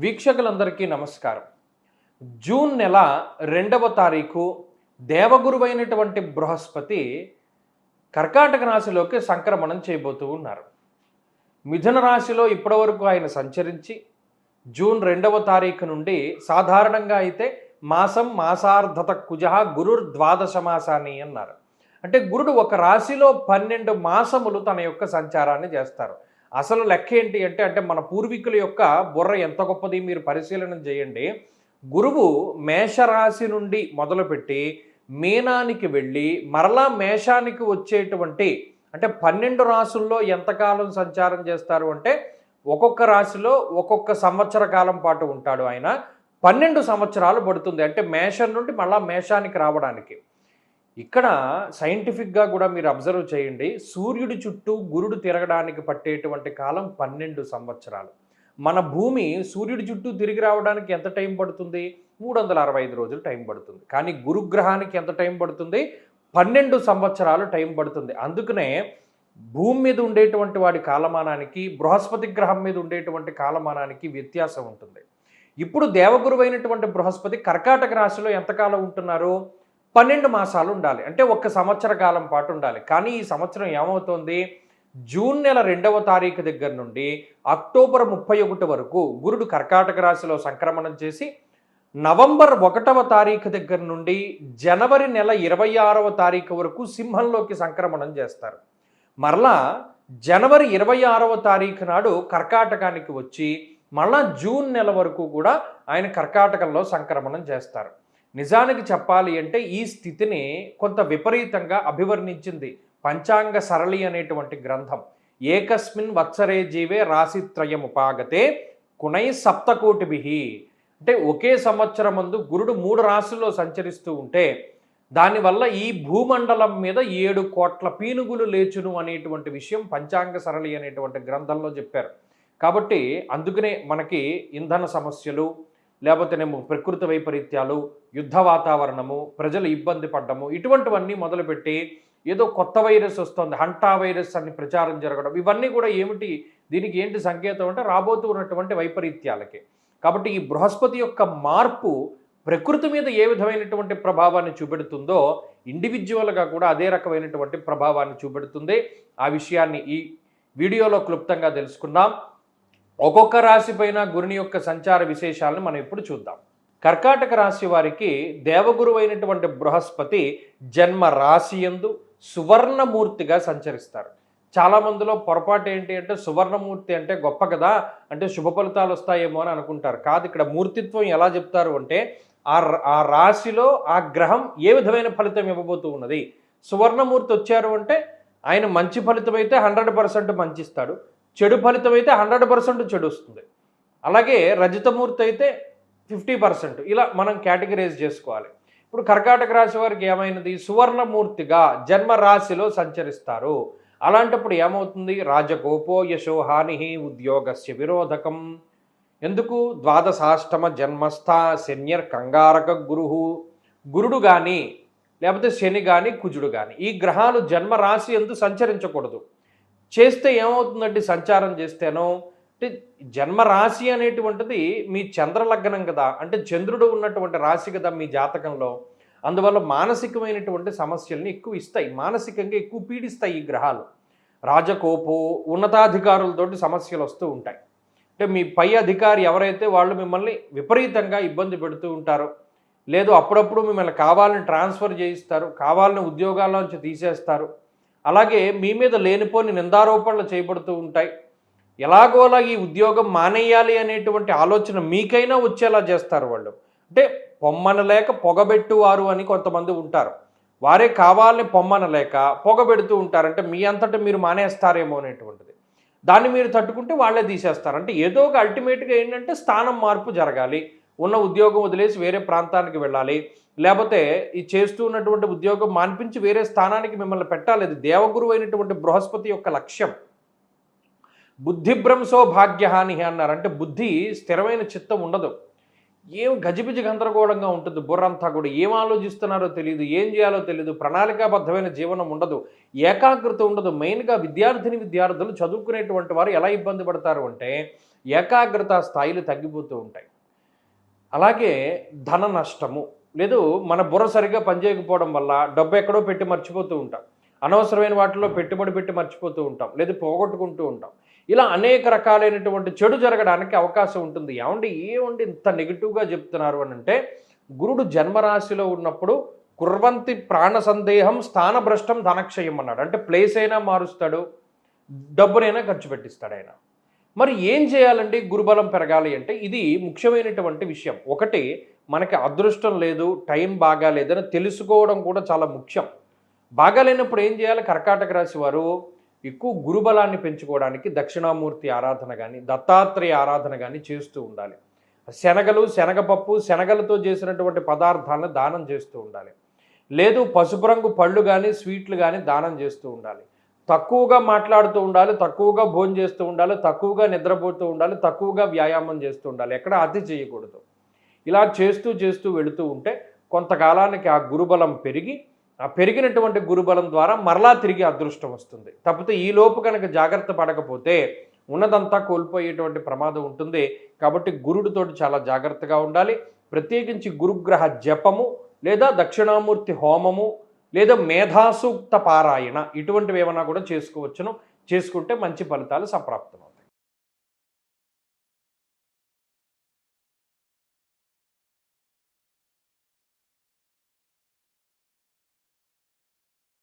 వీక్షకులందరికీ నమస్కారం. జూన్ నెల 2వ తారీఖు దేవగురువైనటువంటి బృహస్పతి కర్కాటక రాశిలోకి సంక్రమణం చేయబోతూ ఉన్నారు. మిథున రాశిలో ఇప్పటివరకు ఆయన సంచరించి జూన్ 2వ తారీఖు నుండి సాధారణంగా అయితే మాసార్ధత కుజః గురుర్ ద్వాదశ మాసాని అన్నారు. అంటే గురుడు ఒక రాశిలో 12 మాసములు తన యొక్క సంచారాన్ని చేస్తారు. అసలు లెక్క ఏంటి అంటే మన పూర్వీకుల యొక్క బుర్ర ఎంత గొప్పది మీరు పరిశీలన చేయండి. గురువు మేషరాశి నుండి మొదలుపెట్టి మీనానికి వెళ్ళి మరలా మేషానికి వచ్చేటువంటి అంటే 12 రాశుల్లో ఎంతకాలం సంచారం చేస్తారు అంటే ఒక్కొక్క రాశిలో ఒక్కొక్క సంవత్సర కాలం పాటు ఉంటాడు ఆయన. 12 సంవత్సరాలు పడుతుంది అంటే మేషం నుండి మళ్ళా మేషానికి రావడానికి. ఇక్కడ సైంటిఫిక్గా కూడా మీరు అబ్జర్వ్ చేయండి. సూర్యుడి చుట్టూ గురుడు తిరగడానికి పట్టేటువంటి కాలం 12 సంవత్సరాలు. మన భూమి సూర్యుడి చుట్టూ తిరిగి రావడానికి ఎంత టైం పడుతుంది? 365 రోజులు టైం పడుతుంది. కానీ గురుగ్రహానికి ఎంత టైం పడుతుంది? 12 సంవత్సరాలు టైం పడుతుంది. అందుకనే భూమి మీద ఉండేటువంటి వాడి కాలమానానికి బృహస్పతి గ్రహం మీద ఉండేటువంటి కాలమానానికి వ్యత్యాసం ఉంటుంది. ఇప్పుడు దేవగురువైనటువంటి బృహస్పతి కర్కాటక రాశిలో ఎంతకాలం ఉంటున్నారు? 12 మాసాలు ఉండాలి. అంటే 1 సంవత్సర కాలం పాటు ఉండాలి. కానీ ఈ సంవత్సరం ఏమవుతోంది? జూన్ నెల 2వ తారీఖు దగ్గర నుండి అక్టోబర్ 31 వరకు గురుడు కర్కాటక రాశిలో సంక్రమణం చేసి నవంబర్ 1వ తారీఖు దగ్గర నుండి జనవరి నెల 26వ తారీఖు వరకు సింహంలోకి సంక్రమణం చేస్తారు. మరలా జనవరి 26వ తారీఖు నాడు కర్కాటకానికి వచ్చి మళ్ళా జూన్ నెల వరకు కూడా ఆయన కర్కాటకంలో సంక్రమణం చేస్తారు. నిజానికి చెప్పాలి అంటే ఈ స్థితిని కొంత విపరీతంగా అభివర్ణించింది పంచాంగ సరళి అనేటువంటి గ్రంథం. ఏకస్మిన్ వత్సరే జీవే రాశిత్రయముపాగతే కుణై సప్తకోటిభిః. అంటే ఒకే సంవత్సరం ముందు గురుడు 3 రాశుల్లో సంచరిస్తూ ఉంటే దానివల్ల ఈ భూమండలం మీద 7 కోట్ల పీనుగులు లేచును అనేటువంటి విషయం పంచాంగ సరళి అనేటువంటి గ్రంథంలో చెప్పారు. కాబట్టి అందుకనే మనకి ఇంధన సమస్యలు లేకపోతేనేమో ప్రకృతి వైపరీత్యాలు, యుద్ధ వాతావరణము, ప్రజలు ఇబ్బంది పడ్డము, ఇటువంటివన్నీ మొదలుపెట్టి ఏదో కొత్త వైరస్ వస్తుంది, హంటా వైరస్ అని ప్రచారం జరగడం, ఇవన్నీ కూడా ఏమిటి? దీనికి ఏంటి సంకేతం అంటే రాబోతూ ఉన్నటువంటి వైపరీత్యాలకి. కాబట్టి ఈ బృహస్పతి యొక్క మార్పు ప్రకృతి మీద ఏ విధమైనటువంటి ప్రభావాన్ని చూపెడుతుందో ఇండివిజువల్గా కూడా అదే రకమైనటువంటి ప్రభావాన్ని చూపెడుతుంది. ఆ విషయాన్ని ఈ వీడియోలో క్లుప్తంగా తెలుసుకుందాం. ఒక్కొక్క రాశి పైన గురుని యొక్క సంచార విశేషాలను మనం ఇప్పుడు చూద్దాం. కర్కాటక రాశి వారికి దేవగురువు అయినటువంటి బృహస్పతి జన్మ రాశి యందు సువర్ణమూర్తిగా సంచరిస్తారు. చాలామందిలో పొరపాటు ఏంటి అంటే సువర్ణమూర్తి అంటే గొప్ప కదా, అంటే శుభ ఫలితాలు వస్తాయేమో అని అనుకుంటారు. కాదు, ఇక్కడ మూర్తిత్వం ఎలా చెప్తారు అంటే ఆ రాశిలో ఆ గ్రహం ఏ విధమైన ఫలితం ఇవ్వబోతూ ఉన్నది. సువర్ణమూర్తి వచ్చారు అంటే ఆయన మంచి ఫలితం అయితే 100% మంచి ఇస్తాడు, చెడు ఫలితం అయితే 100% చెడు వస్తుంది. అలాగే రజతమూర్తి అయితే 50%, ఇలా మనం కేటగిరైజ్ చేసుకోవాలి. ఇప్పుడు కర్కాటక రాశి వారికి ఏమైనది? సువర్ణమూర్తిగా జన్మ రాశిలో సంచరిస్తారు. అలాంటప్పుడు ఏమవుతుంది? రాజకోపో యశోహాని ఉద్యోగస్య విరోధకం. ఎందుకు? ద్వాదశాష్టమ జన్మస్థ శన్యర్ కంగారక గురుడు కానీ లేకపోతే శని కానీ కుజుడు కానీ ఈ గ్రహాలు జన్మ రాశి ఎందు సంచరించకూడదు. చేస్తే ఏమవుతుందంటే సంచారం చేస్తేనో అంటే జన్మరాశి అనేటువంటిది మీ చంద్రలగ్నం కదా, అంటే చంద్రుడు ఉన్నటువంటి రాశి కదా మీ జాతకంలో. అందువల్ల మానసికమైనటువంటి సమస్యల్ని ఎక్కువ ఇస్తాయి, మానసికంగా ఎక్కువ పీడిస్తాయి ఈ గ్రహాలు. రాజకోపో ఉన్నతాధికారులతోటి సమస్యలు వస్తూ ఉంటాయి. అంటే మీ పై అధికారి ఎవరైతే వాళ్ళు మిమ్మల్ని విపరీతంగా ఇబ్బంది పెడుతూ ఉంటారో, లేదు అప్పుడప్పుడు మిమ్మల్ని కావాలని ట్రాన్స్ఫర్ చేయిస్తారు, కావాలని ఉద్యోగాల్లోంచి తీసేస్తారు, అలాగే మీ మీద లేనిపోని నిందారోపణలు చేయబడుతూ ఉంటాయి. ఎలాగోలా ఈ ఉద్యోగం మానేయాలి అనేటువంటి ఆలోచన మీకైనా వచ్చేలా చేస్తారు వాళ్ళు. అంటే పొమ్మనలేక పొగబెట్టువారు అని కొంతమంది ఉంటారు. వారే కావాలని పొమ్మనలేక పొగబెడుతూ ఉంటారు. అంటే మీ అంతటా మీరు మానేస్తారేమో అనేటువంటిది. దాన్ని మీరు తట్టుకుంటే వాళ్ళే తీసేస్తారు. అంటే ఏదో ఒక అల్టిమేట్గా ఏంటంటే స్థానం మార్పు జరగాలి, ఉన్న ఉద్యోగం వదిలేసి వేరే ప్రాంతానికి వెళ్ళాలి, లేకపోతే ఈ చేస్తూ ఉన్నటువంటి ఉద్యోగం మాన్పించి వేరే స్థానానికి మిమ్మల్ని పెట్టాలి. అది దేవగురువు అయినటువంటి బృహస్పతి యొక్క లక్ష్యం. బుద్ధిభ్రంశో భాగ్యహాని అన్నారు. అంటే బుద్ధి స్థిరమైన చిత్తం ఉండదు, ఏం గజిబిజి గందరగోళంగా ఉంటుంది. బుర్రంతా కూడా ఏం ఆలోచిస్తున్నారో తెలియదు, ఏం చేయాలో తెలియదు, ప్రణాళికాబద్ధమైన జీవనం ఉండదు, ఏకాగ్రత ఉండదు. మెయిన్గా విద్యార్థులు చదువుకునేటువంటి వారు ఎలా ఇబ్బంది పడతారు అంటే ఏకాగ్రత స్థాయిలు తగ్గిపోతూ ఉంటాయి. అలాగే ధన నష్టము, లేదు మన బుర్ర సరిగ్గా పనిచేయకపోవడం వల్ల డబ్బు ఎక్కడో పెట్టి మర్చిపోతూ ఉంటాం. అనవసరమైన వాటిలో పెట్టుబడి పెట్టి మర్చిపోతూ ఉంటాం, లేదు పోగొట్టుకుంటూ ఉంటాం. ఇలా అనేక రకాలైనటువంటి చెడు జరగడానికి అవకాశం ఉంటుంది. ఏమండి ఇంత నెగిటివ్గా చెప్తున్నారు అని అంటే, గురుడు జన్మరాశిలో ఉన్నప్పుడు కుర్వంతి ప్రాణ సందేహం స్థానభ్రష్టం ధనక్షయం అన్నాడు. అంటే ప్లేస్ అయినా మారుస్తాడు, డబ్బునైనా ఖర్చు పెట్టిస్తాడు ఆయన. మరి ఏం చేయాలండి గురుబలం పెరగాలి అంటే? ఇది ముఖ్యమైనటువంటి విషయం. ఒకటి, మనకి అదృష్టం లేదు, టైం బాగాలేదని తెలుసుకోవడం కూడా చాలా ముఖ్యం. బాగాలేనప్పుడు ఏం చేయాలి? కర్కాటక రాశి వారు ఎక్కువ గురుబలాన్ని పెంచుకోవడానికి దక్షిణామూర్తి ఆరాధన కానీ, దత్తాత్రేయ ఆరాధన కానీ చేస్తూ ఉండాలి. శనగలు, శనగపప్పు, శనగలతో చేసినటువంటి పదార్థాలను దానం చేస్తూ ఉండాలి. లేదు పసుపు రంగు పళ్ళు కానీ, స్వీట్లు కానీ దానం చేస్తూ ఉండాలి. తక్కువగా మాట్లాడుతూ ఉండాలి, తక్కువగా భోజనం చేస్తూ ఉండాలి, తక్కువగా నిద్రపోతూ ఉండాలి, తక్కువగా వ్యాయామం చేస్తూ ఉండాలి. ఎక్కడ అతి చేయకూడదు. ఇలా చేస్తూ చేస్తూ వెళుతూ ఉంటే కొంతకాలానికి ఆ గురుబలం పెరిగి, ఆ పెరిగినటువంటి గురుబలం ద్వారా మరలా తిరిగి అదృష్టం వస్తుంది. తప్పితే ఈలోపు కనుక జాగ్రత్త పడకపోతే ఉన్నదంతా కోల్పోయేటువంటి ప్రమాదం ఉంటుంది. కాబట్టి గురుడితోటి చాలా జాగ్రత్తగా ఉండాలి. ప్రత్యేకించి గురుగ్రహ జపము, లేదా దక్షిణామూర్తి హోమము, లేదా మేధాసూక్త పారాయణ, ఇటువంటివి ఏమన్నా కూడా చేసుకోవచ్చును. చేసుకుంటే మంచి ఫలితాలు సంప్రాప్తమవుతాయి.